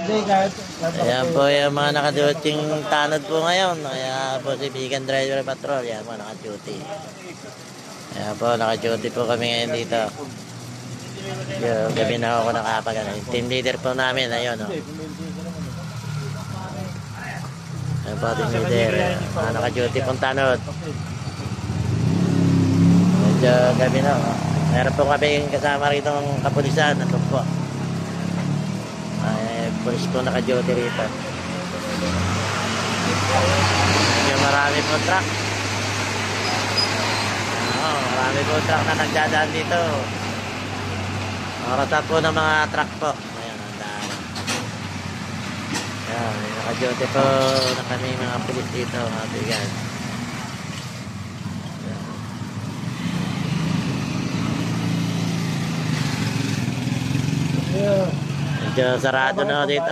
Ayan po yung mga nakaduting tanod po ngayon. Kaya po si Vegan Driver Patrol. Ayan po naka-duty. Ayan po naka-duty po kami ngayon dito. Yung gabi na ako nakapag ano. Yung team leader po namin. Ayun o. Ayan po team leader. Mga naka-duty pong tanod. Medyo gabi na o. Meron po kami kasama rito ng kapulisan. Ito po. Ay, pulis po naka-duty rito. Medyo marami po truck. Marami po truck na nagdadaan dito. Marata po ng mga truck po. Ayan, ang daan. Ayan, naka-duty po na kami mga pulis dito, mga bigan. Medyo sarado na dito.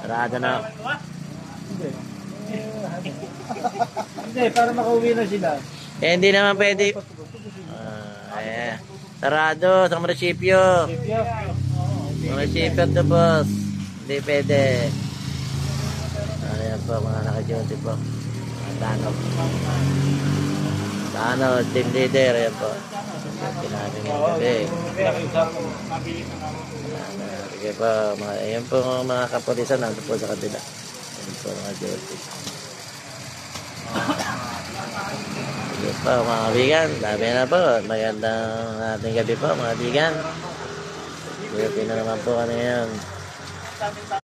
Sarado na. Hindi, para makauwi na sila. Eh, hindi naman pwede. Sarado sa munisipyo. Munisipyo to, boss. Hindi pwede. Ayan po, mga naka-duty po. Tanod. Tanod, team leader. Ayan po. Pinaming yung gabi. Sige po, ayan po mga kapulisan. Nandun po sa kabila. Ayan po mga duty. Sige po mga bigan. Dami na po. Magandang ating gabi po mga bigan. Duty na naman po kami ngayon.